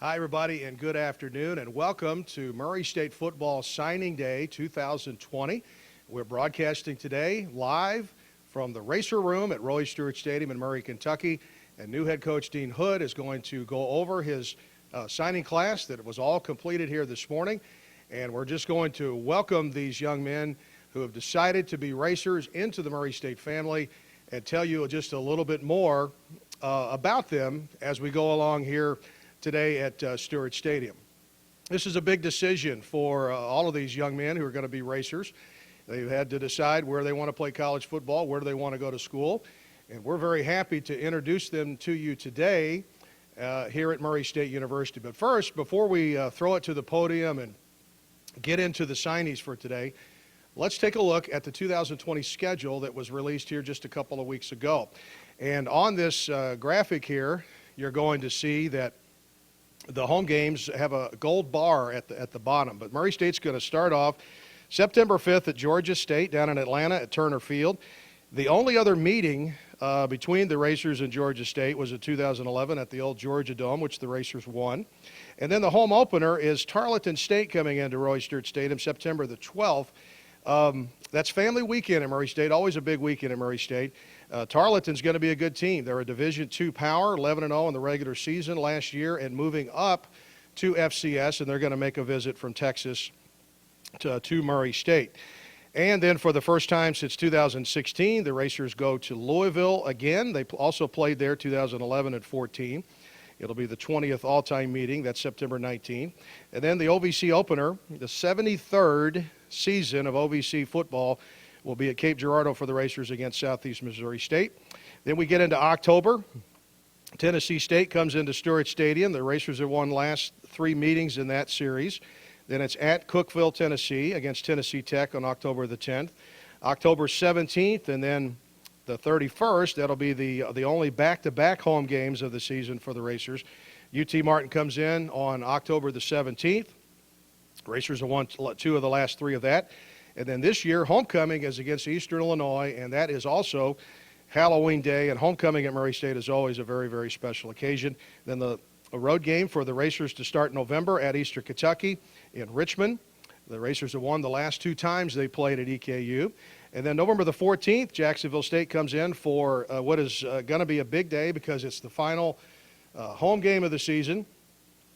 Hi, everybody, and good afternoon, and welcome to Murray State Football Signing Day 2020. We're broadcasting today live from the Racer Room at Roy Stewart Stadium in Murray, Kentucky, and new head coach Dean Hood is going to go over his signing class that was all completed here this morning, and we're just going to welcome these young men who have decided to be racers into the Murray State family and tell you just a little bit more about them as we go along here today at Stewart Stadium. This is a big decision for all of these young men who are going to be racers. They've had to decide where they want to play college football, where do they want to go to school, and we're very happy to introduce them to you today here at Murray State University. But first, before we throw it to the podium and get into the signees for today, let's take a look at the 2020 schedule that was released here just a couple of weeks ago. And on this graphic here, you're going to see that the home games have a gold bar at the bottom, but Murray State's going to start off September 5th at Georgia State down in Atlanta at Turner Field. The only other meeting between the Racers and Georgia State was in 2011 at the old Georgia Dome, which the Racers won. And then the home opener is Tarleton State coming into Roy Stewart Stadium September the 12th. That's family weekend at Murray State, always a big weekend at Murray State. Tarleton's going to be a good team. They're a Division II power, 11-0 in the regular season last year and moving up to FCS, and they're going to make a visit from Texas to Murray State. And then for the first time since 2016, the Racers go to Louisville again. They also played there 2011 and 14. It'll be the 20th all-time meeting. That's September 19. And then the OVC opener, the 73rd season of OVC football, will be at Cape Girardeau for the Racers against Southeast Missouri State. Then we get into October. Tennessee State comes into Stewart Stadium. The Racers have won last three meetings in that series. Then it's at Cookeville, Tennessee against Tennessee Tech on October the 10th. October 17th and then the 31st, that'll be the only back-to-back home games of the season for the Racers. UT Martin comes in on October the 17th. Racers have won two of the last three of that. And then this year, homecoming is against Eastern Illinois, and that is also Halloween Day. And homecoming at Murray State is always a very, very special occasion. Then a road game for the Racers to start in November at Eastern Kentucky in Richmond. The Racers have won the last two times they played at EKU. And then November the 14th, Jacksonville State comes in for what is going to be a big day because it's the final home game of the season.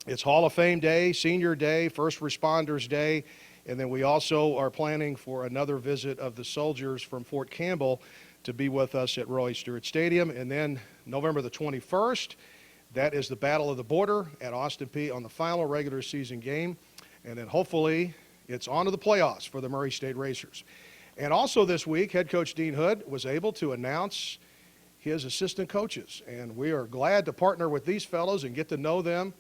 It's Hall of Fame Day, Senior Day, First Responders Day, and then we also are planning for another visit of the soldiers from Fort Campbell to be with us at Roy Stewart Stadium. And then November the 21st, that is the Battle of the Border at Austin Peay on the final regular season game. And then hopefully it's on to the playoffs for the Murray State Racers. And also this week, head coach Dean Hood was able to announce his assistant coaches. And we are glad to partner with these fellows and get to know them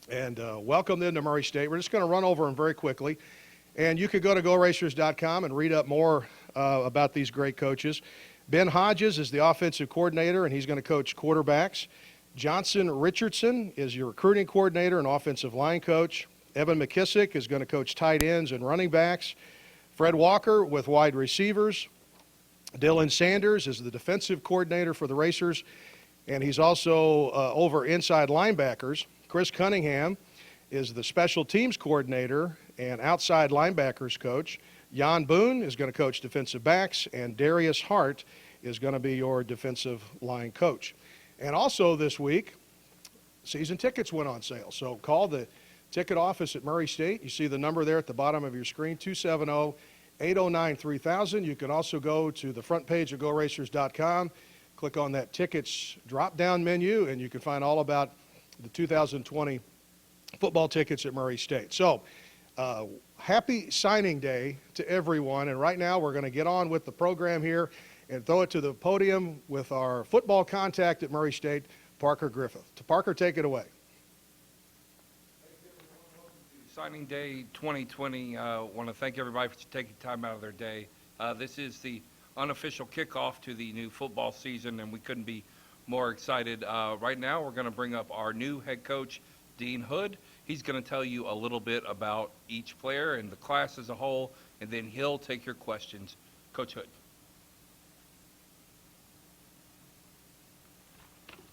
and welcome them to Murray State. We're just going to run over them very quickly. And you could go to GoRacers.com and read up more about these great coaches. Ben Hodges is the offensive coordinator, and he's going to coach quarterbacks. Johnson Richardson is your recruiting coordinator and offensive line coach. Evan McKissick is going to coach tight ends and running backs. Fred Walker with wide receivers. Dylan Sanders is the defensive coordinator for the Racers, and he's also over inside linebackers. Chris Cunningham is the special teams coordinator and outside linebackers coach. Jan Boone is going to coach defensive backs, and Darius Hart is going to be your defensive line coach. And also this week, season tickets went on sale. So call the ticket office at Murray State. You see the number there at the bottom of your screen, 270-809-3000. You can also go to the front page of GoRacers.com, click on that tickets drop-down menu, and you can find all about the 2020 football tickets at Murray State. So happy signing day to everyone. And right now we're going to get on with the program here and throw it to the podium with our football contact at Murray State, Parker Griffith. To Parker, take it away. Signing Day 2020. Want to thank everybody for taking time out of their day. This is the unofficial kickoff to the new football season, and we couldn't be more excited. Right now, we're going to bring up our new head coach, Dean Hood. He's going to tell you a little bit about each player and the class as a whole, and then he'll take your questions. Coach Hood.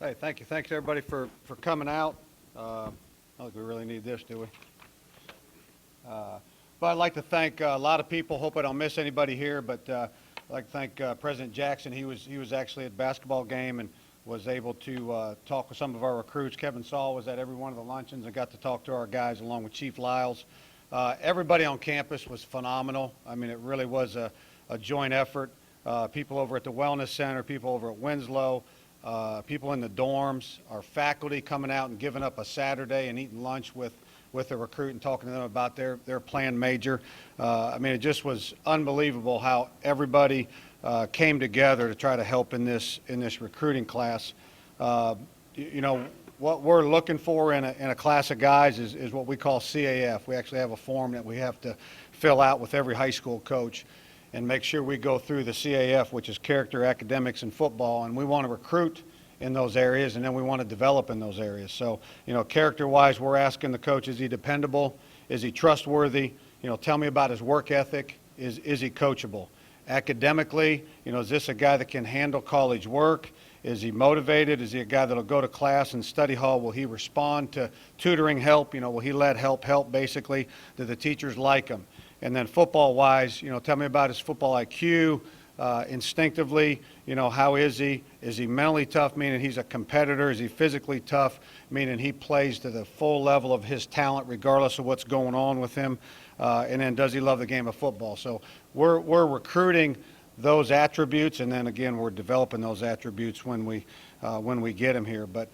Hey, thank you. Thanks, everybody, for coming out. I don't think we really need this, do we? But I'd like to thank a lot of people. Hope I don't miss anybody here, but I'd like to thank President Jackson. He was actually at a basketball game and was able to talk with some of our recruits. Kevin Saul was at every one of the luncheons and got to talk to our guys along with Chief Lyles. Everybody on campus was phenomenal. I mean, it really was a joint effort. People over at the Wellness Center, people over at Winslow, people in the dorms, our faculty coming out and giving up a Saturday and eating lunch with a recruit and talking to them about their planned major. I mean, it just was unbelievable how everybody came together to try to help in this recruiting class. You know, what we're looking for in a class of guys is what we call CAF. We actually have a form that we have to fill out with every high school coach and make sure we go through the CAF, which is character, academics, and football. And we want to recruit in those areas, and then we want to develop in those areas. So, you know, character-wise, we're asking the coach, is he dependable? Is he trustworthy? You know, tell me about his work ethic. Is he coachable? Academically, you know, is this a guy that can handle college work? Is he motivated? Is he a guy that'll go to class and study hall? Will he respond to tutoring help? You know, will he let help basically? Do the teachers like him? And then football-wise, you know, tell me about his football IQ, instinctively, you know, how is he? Is he mentally tough, meaning he's a competitor? Is he physically tough, meaning he plays to the full level of his talent regardless of what's going on with him? And then does he love the game of football? So we're recruiting those attributes, and then again, we're developing those attributes when we get them here. But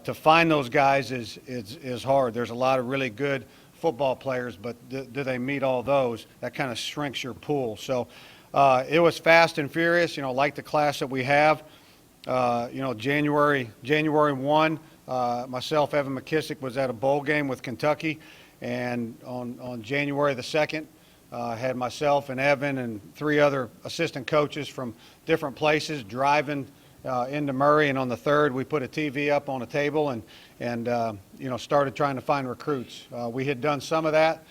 to find those guys is hard. There's a lot of really good football players, but do they meet all those? That kind of shrinks your pool. So it was fast and furious, you know, like the class that we have. You know, January 1, myself, Evan McKissick, was at a bowl game with Kentucky, and on January the 2nd, had myself and Evan and 3 other assistant coaches from different places driving into Murray, and on the 3rd, we put a TV up on a table and you know, started trying to find recruits. We had done some of that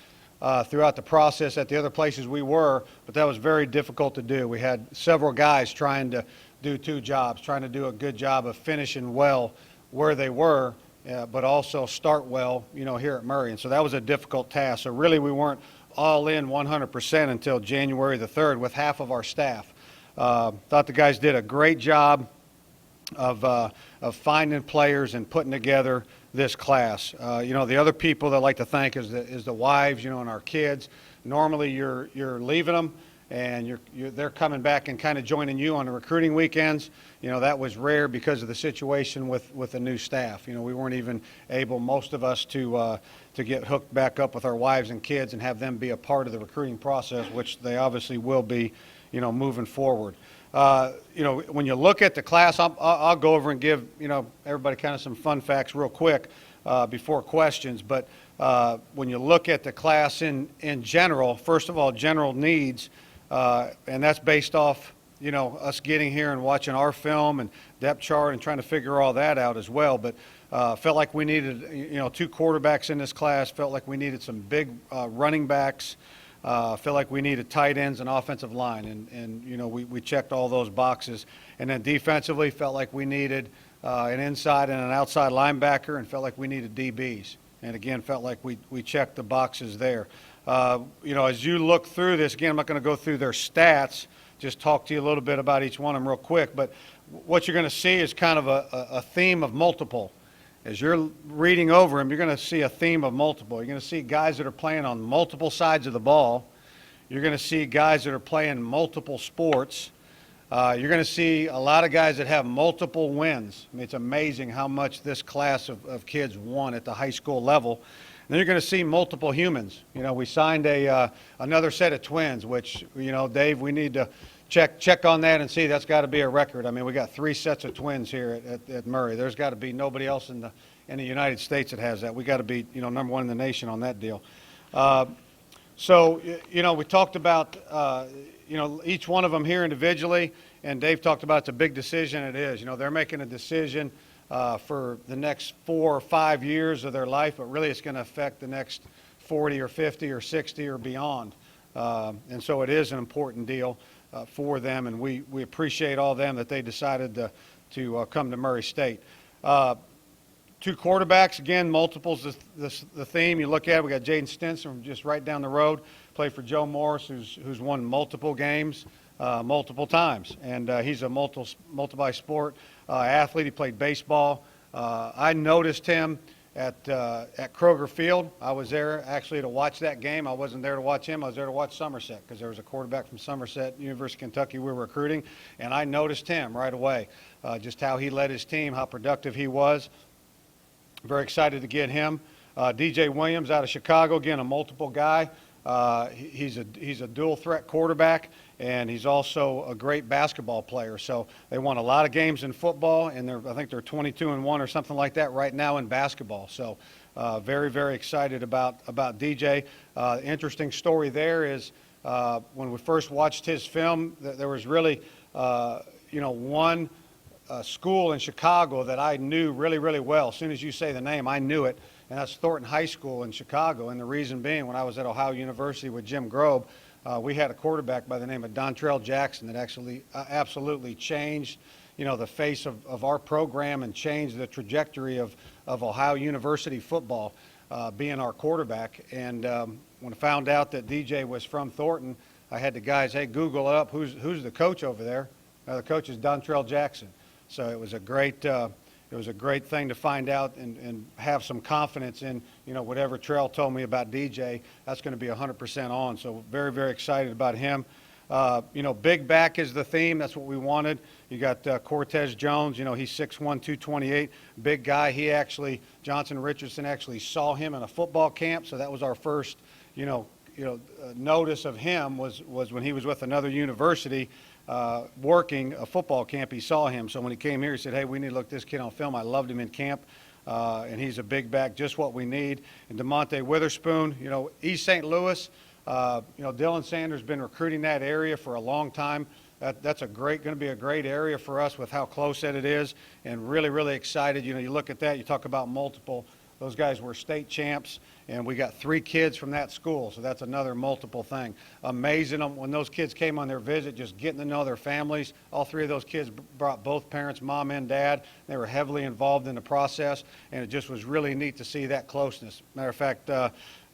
throughout the process at the other places we were, but that was very difficult to do. We had several guys trying to do 2 jobs, trying to do a good job of finishing well where they were, but also start well, you know, here at Murray. And so that was a difficult task. So really we weren't all in 100% until January the 3rd with half of our staff. Thought the guys did a great job of finding players and putting together this class. You know, the other people that I like to thank is the wives, you know, and our kids. Normally you're leaving them and they're coming back and kind of joining you on the recruiting weekends. You know, that was rare because of the situation with the new staff. You know, we weren't even able, most of us, to get hooked back up with our wives and kids and have them be a part of the recruiting process, which they obviously will be, you know, moving forward. You know, when you look at the class, I'll go over and give, you know, everybody kind of some fun facts real quick before questions. But when you look at the class in general, first of all, general needs, and that's based off, you know, us getting here and watching our film and depth chart and trying to figure all that out as well. But felt like we needed, you know, 2 quarterbacks in this class, felt like we needed some big running backs. Felt like we needed tight ends and offensive line, and you know, we checked all those boxes. And then defensively, felt like we needed an inside and an outside linebacker, and felt like we needed DBs. And again, felt like we checked the boxes there. You know, as you look through this, again, I'm not going to go through their stats, just talk to you a little bit about each one of them real quick, but what you're going to see is kind of a theme of multiple. As you're reading over them, you're going to see a theme of multiple. You're going to see guys that are playing on multiple sides of the ball. You're going to see guys that are playing multiple sports. You're going to see a lot of guys that have multiple wins. I mean, it's amazing how much this class of kids won at the high school level. And then you're going to see multiple humans. You know, we signed another set of twins, which, you know, Dave, we need to check on that and see. That's got to be a record. I mean, we got 3 sets of twins here at Murray. There's got to be nobody else in the United States that has that. We got to be, you know, #1 in the nation on that deal. So, you know, we talked about, you know, each one of them here individually, and Dave talked about it's a big decision. It is. You know, they're making a decision for the next 4 or 5 years of their life, but really it's going to affect the next 40 or 50 or 60 or beyond. And so it is an important deal for them, and we appreciate all of them that they decided to come to Murray State. Two quarterbacks, again, multiples the theme. You look at it, we got Jaden Stinson from just right down the road, played for Joe Morris, who's won multiple games multiple times. And he's a multi-sport athlete. He played baseball. I noticed him at Kroger Field. I was there actually to watch that game. I wasn't there to watch him. I was there to watch Somerset because there was a quarterback from Somerset, University of Kentucky, we were recruiting. And I noticed him right away, just how he led his team, how productive he was. Very excited to get him. DJ Williams out of Chicago, again, a multiple guy. He's a dual threat quarterback, and he's also a great basketball player. So they won a lot of games in football, and I think they're 22-1 or something like that right now in basketball. So very, very excited about DJ. Interesting story there is when we first watched his film, there was really one school in Chicago that I knew really, really well. As soon as you say the name, I knew it, and that's Thornton High School in Chicago. And the reason being, when I was at Ohio University with Jim Grobe, we had a quarterback by the name of Dontrell Jackson that actually absolutely changed, the face of our program and changed the trajectory of Ohio University football, being our quarterback. And when I found out that DJ was from Thornton, I had the guys, hey, Google it up. Who's the coach over there? The coach is Dontrell Jackson. So it was a great thing to find out and have some confidence in, whatever Trell told me about DJ, that's going to be 100% on. So very, very excited about him. Big back is the theme. That's what we wanted. You got Cortez Jones. He's 6'1", 228, big guy. Johnson Richardson actually saw him in a football camp. So that was our first, notice of him was when he was with another university. Working a football camp, he saw him. So when he came here, he said, hey, we need to look this kid on film. I loved him in camp, and he's a big back, just what we need. And DeMonte Witherspoon, East St. Louis, Dylan Sanders been recruiting that area for a long time. That's going to be a great area for us with how close that it is, and really, really excited. You look at that, you talk about multiple. Those guys were state champs, and we got 3 kids from that school, so that's another multiple thing. Amazing when those kids came on their visit, just getting to know their families. All 3 of those kids brought both parents, mom and dad. They were heavily involved in the process, and it just was really neat to see that closeness. Matter of fact,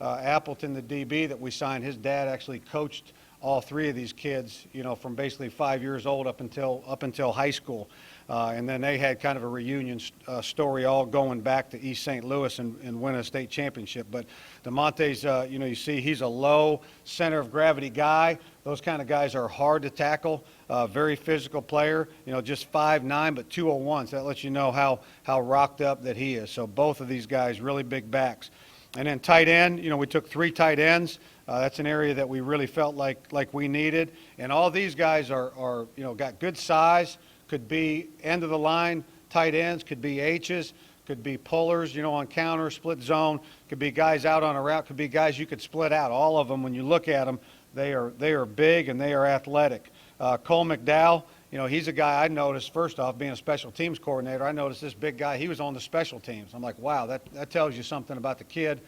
Appleton, the DB that we signed, his dad actually coached all 3 of these kids, from basically 5 years old up until high school. And then they had kind of a reunion story all going back to East St. Louis and win a state championship. But DeMonte's, you see he's a low center of gravity guy. Those kind of guys are hard to tackle. Very physical player, just 5'9", but 201. So that lets you know how rocked up that he is. So both of these guys, really big backs. And then tight end, we took 3 tight ends. That's an area that we really felt like we needed. And all these guys are got good size, could be end of the line tight ends, could be H's, could be pullers, on counter, split zone, could be guys out on a route, could be guys you could split out. All of them, when you look at them, they are big and they are athletic. Cole McDowell, he's a guy I noticed, first off, being a special teams coordinator, I noticed this big guy, he was on the special teams. I'm like, wow, that tells you something about the kid.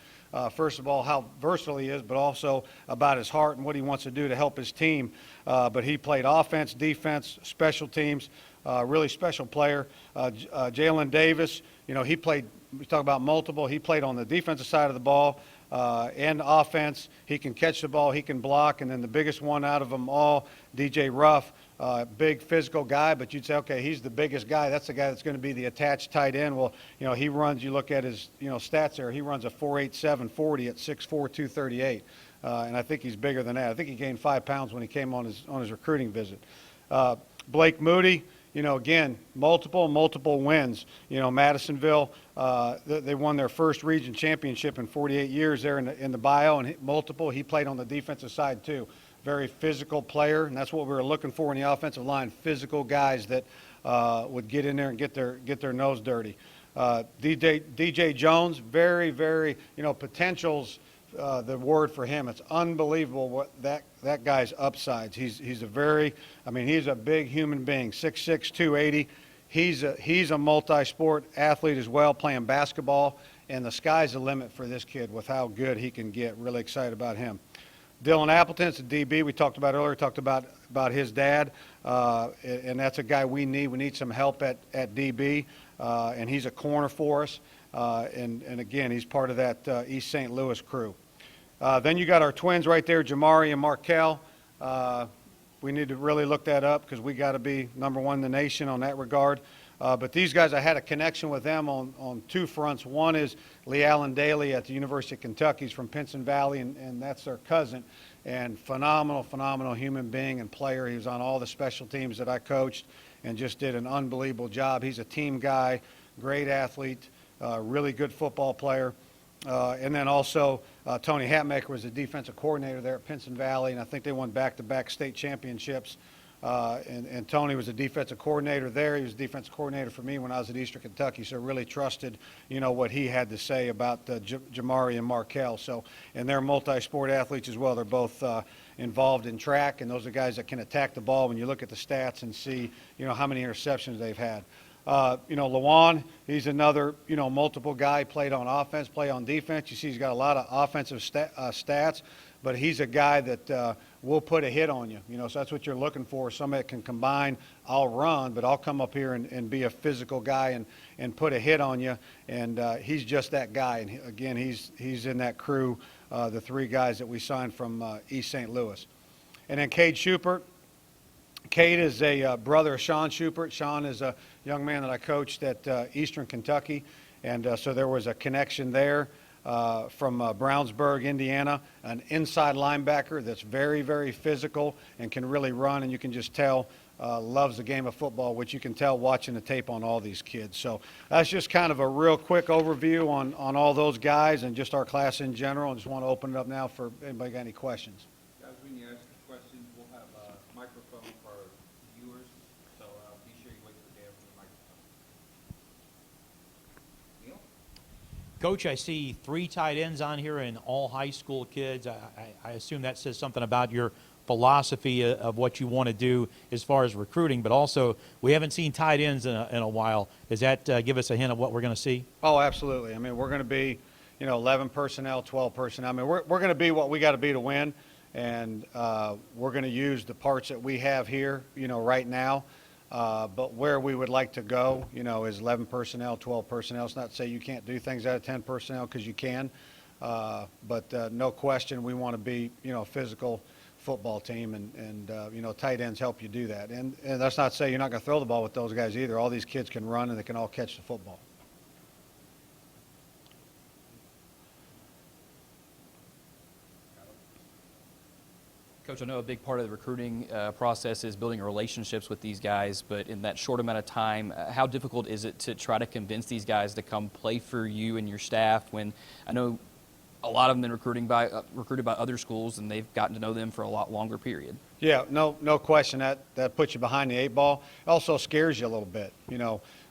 First of all, how versatile he is, but also about his heart and what he wants to do to help his team. But he played offense, defense, special teams, really special player. Jalen Davis, he played, we talk about multiple, he played on the defensive side of the ball and offense. He can catch the ball, he can block, and then the biggest one out of them all, DJ Ruff. Big physical guy, but you'd say, okay, he's the biggest guy. That's the guy that's going to be the attached tight end. Well, he runs, you look at his, stats there, he runs a 4.87 40 at 6'4", 238. And I think he's bigger than that. I think he gained 5 pounds when he came on his recruiting visit. Blake Moody, again, multiple wins. Madisonville, they won their first region championship in 48 years there in the bio, and he played on the defensive side too. Very physical player, and that's what we were looking for in the offensive line, physical guys that would get in there and get their nose dirty. DJ Jones, very, very, potential's the word for him. It's unbelievable what that guy's upsides. He's a big human being, 6'6", 280. He's a multi-sport athlete as well, playing basketball, and the sky's the limit for this kid with how good he can get. Really excited about him. Dylan Appleton's a DB we talked about earlier, talked about his dad, and that's a guy we need. We need some help at DB, and he's a corner for us. And again, he's part of that East St. Louis crew. Then you got our twins right there, Jamari and Markel. We need to really look that up because we got to be number one in the nation on that regard. But these guys, I had a connection with them on two fronts. One is Lee Allen Daly at the University of Kentucky. He's from Pinson Valley, and that's their cousin. And phenomenal human being and player. He was on all the special teams that I coached and just did an unbelievable job. He's a team guy, great athlete, really good football player. And then also Tony Hatmaker was the defensive coordinator there at Pinson Valley, and I think they won back-to-back state championships. And Tony was a defensive coordinator there. He was a defensive coordinator for me when I was at Eastern Kentucky, so really trusted, what he had to say about Jamari and Markel. So, and they're multi-sport athletes as well. They're both involved in track, and those are guys that can attack the ball when you look at the stats and see, how many interceptions they've had. Lawan, he's another, multiple guy, played on offense, played on defense. You see he's got a lot of offensive stats, but he's a guy that will put a hit on you. So that's what you're looking for, somebody that can combine, I'll run, but I'll come up here and be a physical guy and put a hit on you. And he's just that guy. And again, he's in that crew, the three guys that we signed from East St. Louis. And then Cade Schubert. Cade is a brother of Sean Schubert. Sean is a young man that I coached at Eastern Kentucky, and so there was a connection there from Brownsburg, Indiana, an inside linebacker that's very, very physical and can really run, and you can just tell loves the game of football, which you can tell watching the tape on all these kids. So that's just kind of a real quick overview on all those guys and just our class in general. I just want to open it up now for anybody got any questions. Guys, when you ask questions, we'll have a microphone for our viewers, so be sure you wait for Dan for the microphone. Neil? Coach, I see 3 tight ends on here and all high school kids. I assume that says something about your philosophy of what you want to do as far as recruiting, but also we haven't seen tight ends in a while. Does that give us a hint of what we're going to see? Oh, absolutely. I mean, we're going to be, 11 personnel, 12 personnel. I mean, we're going to be what we got to be to win, and we're going to use the parts that we have here, right now. But where we would like to go, is 11 personnel, 12 personnel. It's not to say you can't do things out of 10 personnel because you can. But no question, we want to be, a physical football team, and tight ends help you do that. And that's not to say you're not going to throw the ball with those guys either. All these kids can run, and they can all catch the football. Coach, I know a big part of the recruiting process is building relationships with these guys, but in that short amount of time, how difficult is it to try to convince these guys to come play for you and your staff when I know a lot of them have been recruited by other schools and they've gotten to know them for a lot longer period? Yeah, no question that puts you behind the 8 ball. It also scares you a little bit.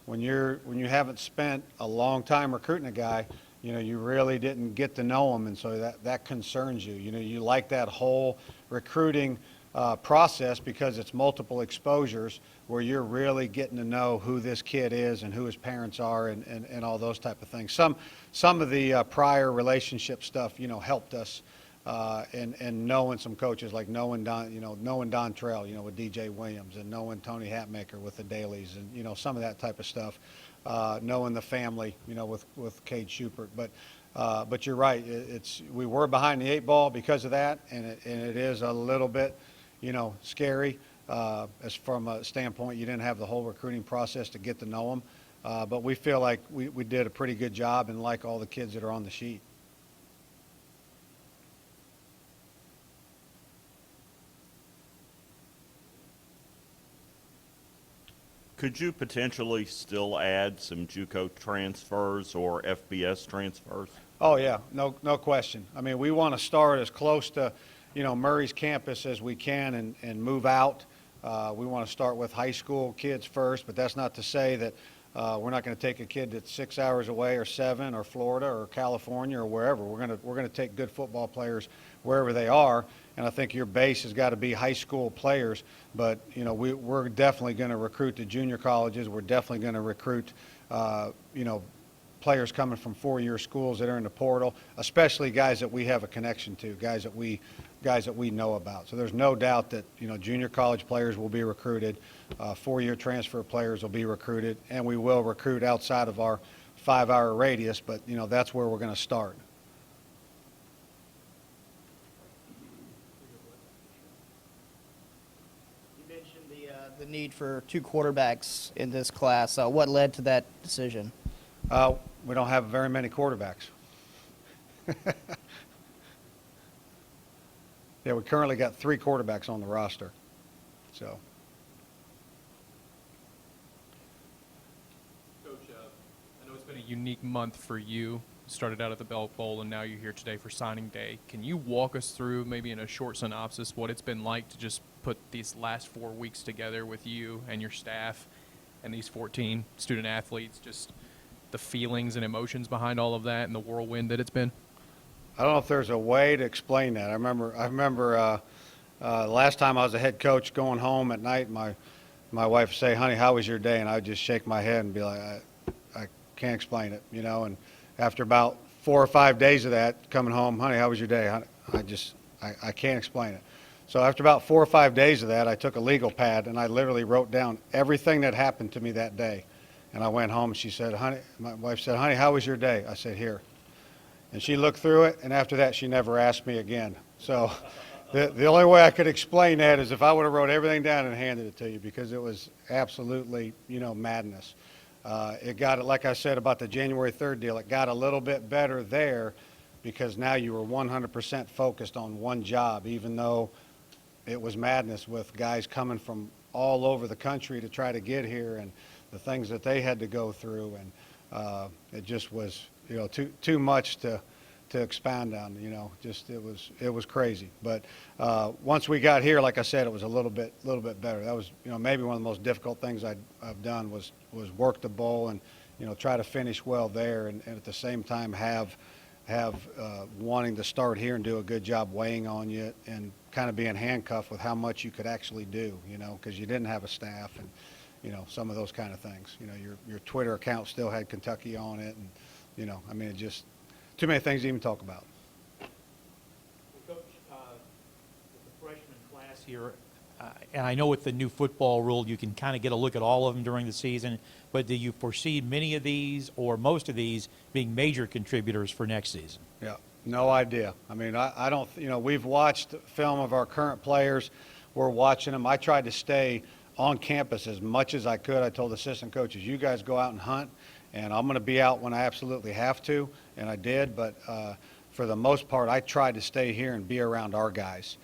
When you haven't spent a long time recruiting a guy, you really didn't get to know him, and so that concerns you. You like that whole recruiting process because it's multiple exposures where you're really getting to know who this kid is and who his parents are and all those type of things. Some of the prior relationship stuff, helped us and knowing some coaches like knowing Don Trell, with DJ Williams, and knowing Tony Hatmaker with the Dailies, and some of that type of stuff. Knowing the family, with Cade Schubert, but you're right. We were behind the 8 ball because of that, and it is a little bit, scary as from a standpoint you didn't have the whole recruiting process to get to know them. But we feel like we did a pretty good job, and like all the kids that are on the sheet. Could you potentially still add some JUCO transfers or FBS transfers? Oh yeah, no question. I mean, we want to start as close to, Murray's campus as we can and move out. We want to start with high school kids first, but that's not to say that we're not going to take a kid that's 6 hours away or 7 or Florida or California or wherever. We're going to take good football players wherever they are. And I think your base has got to be high school players. But, we're definitely going to recruit the junior colleges. We're definitely going to recruit, players coming from 4-year schools that are in the portal, especially guys that we have a connection to, guys that we guys that we know about. So there's no doubt that, junior college players will be recruited, 4-year transfer players will be recruited, and we will recruit outside of our 5-hour radius, but, that's where we're going to start. You mentioned the need for 2 quarterbacks in this class. What led to that decision? We don't have very many quarterbacks. Yeah, we currently got 3 quarterbacks on the roster. So, Coach, I know it's been a unique month for you. Started out at the Belk Bowl, and now you're here today for signing day. Can you walk us through, maybe in a short synopsis, what it's been like to just put these last 4 weeks together with you and your staff and these 14 student athletes, just the feelings and emotions behind all of that and the whirlwind that it's been? I don't know if there's a way to explain that. I remember last time I was a head coach going home at night, my wife would say, "Honey, how was your day?" And I would just shake my head and be like, I can't explain it, And after about 4 or 5 days of that, coming home, "Honey, how was your day?" I can't explain it. So after about 4 or 5 days of that, I took a legal pad and I literally wrote down everything that happened to me that day. And I went home and she said, "Honey," my wife said, "Honey, how was your day?" I said, "Here." And she looked through it, and after that, she never asked me again. So the only way I could explain that is if I would have wrote everything down and handed it to you, because it was absolutely, madness. It got, like I said about the January 3rd deal, it got a little bit better there because now you were 100% focused on one job, even though it was madness with guys coming from all over the country to try to get here and the things that they had to go through. And it just was, too much to expound on, it was crazy. But once we got here, like I said, it was a little bit better. That was, maybe one of the most difficult things I've done was work the bowl and, try to finish well there and at the same time have wanting to start here and do a good job weighing on you and kind of being handcuffed with how much you could actually do, because you didn't have a staff and, some of those kind of things. Your Twitter account still had Kentucky on it and, it just too many things to even talk about. Coach, the freshman class here, and I know with the new football rule, you can kind of get a look at all of them during the season, but do you foresee many of these or most of these being major contributors for next season? Yeah, no idea. I don't, we've watched film of our current players. We're watching them. I tried to stay on campus as much as I could. I told assistant coaches, you guys go out and hunt, and I'm going to be out when I absolutely have to, and I did. But for the most part, I tried to stay here and be around our guys,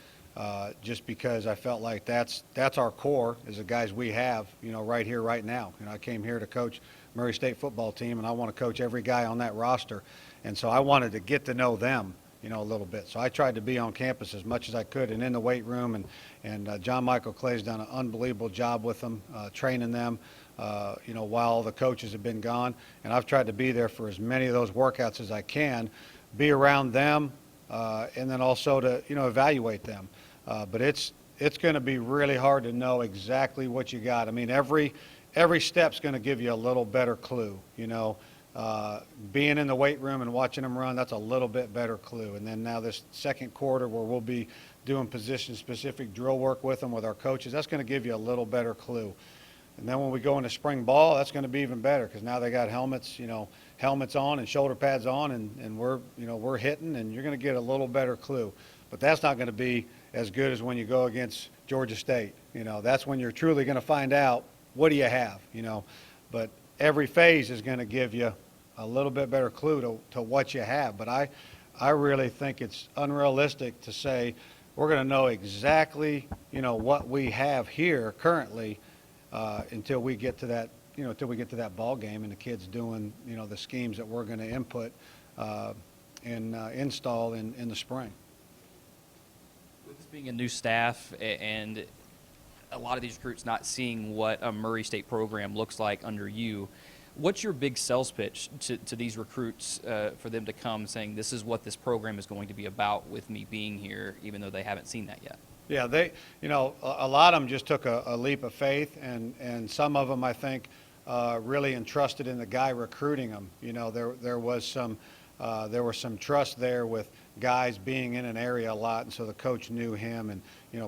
just because I felt like that's our core is the guys we have, right here, right now. I came here to coach Murray State football team, and I want to coach every guy on that roster, and so I wanted to get to know them, a little bit. So I tried to be on campus as much as I could and in the weight room, and John Michael Clay's done an unbelievable job with them, training them. While the coaches have been gone, and I've tried to be there for as many of those workouts as I can, be around them, and then also to, evaluate them. But it's going to be really hard to know exactly what you got. Every step's going to give you a little better clue, being in the weight room and watching them run, that's a little bit better clue. And then now this second quarter where we'll be doing position-specific drill work with them with our coaches, that's going to give you a little better clue. And then when we go into spring ball, that's going to be even better because now they got helmets, helmets on and shoulder pads on, and we're hitting, and you're going to get a little better clue. But that's not going to be as good as when you go against Georgia State. That's when you're truly going to find out what do you have. But every phase is going to give you a little bit better clue to what you have. But I really think it's unrealistic to say we're going to know exactly what we have here currently. Until we get to that, until we get to that ball game and the kids doing, the schemes that we're going to input and install in the spring. With this being a new staff and a lot of these recruits not seeing what a Murray State program looks like under you, what's your big sales pitch to these recruits for them to come saying this is what this program is going to be about with me being here, even though they haven't seen that yet? Yeah, they, a lot of them just took a leap of faith, and some of them, I think, really entrusted in the guy recruiting them. There was some there was some trust there with guys being in an area a lot, and so the coach knew him and,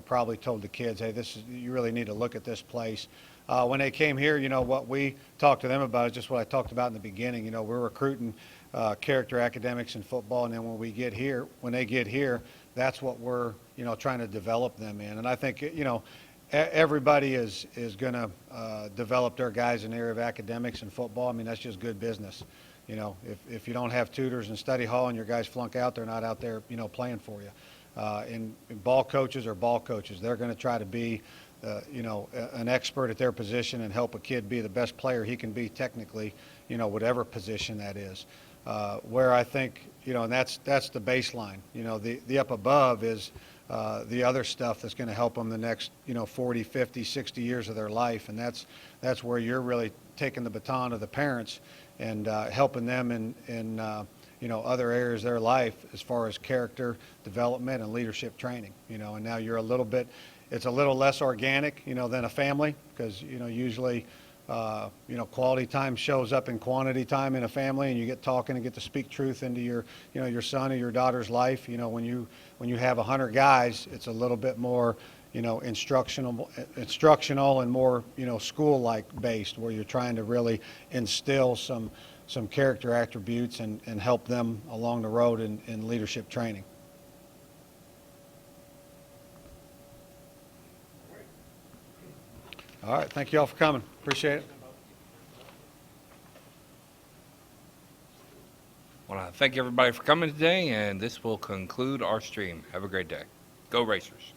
probably told the kids, hey, you really need to look at this place. When they came here, what we talked to them about is just what I talked about in the beginning. We're recruiting character, academics, and football, and then when they get here, that's what we're, trying to develop them in. And I think, everybody is going to develop their guys in the area of academics and football. I mean, that's just good business. If you don't have tutors and study hall and your guys flunk out, they're not out there, playing for you. And ball coaches are ball coaches. They're going to try to be, an expert at their position and help a kid be the best player he can be technically, whatever position that is. Where I think, and that's the baseline. The up above is the other stuff that's going to help them the next, 40, 50, 60 years of their life. And that's where you're really taking the baton of the parents and helping them in other areas of their life as far as character development and leadership training. And now you're it's a little less organic, than a family, because, usually, quality time shows up in quantity time in a family, and you get talking and get to speak truth into your son or your daughter's life. When you have 100 guys, it's a little bit more, instructional and more, school-like based, where you're trying to really instill some character attributes and help them along the road in leadership training. All right, thank you all for coming. Appreciate it. I want to thank everybody for coming today, and this will conclude our stream. Have a great day. Go Racers.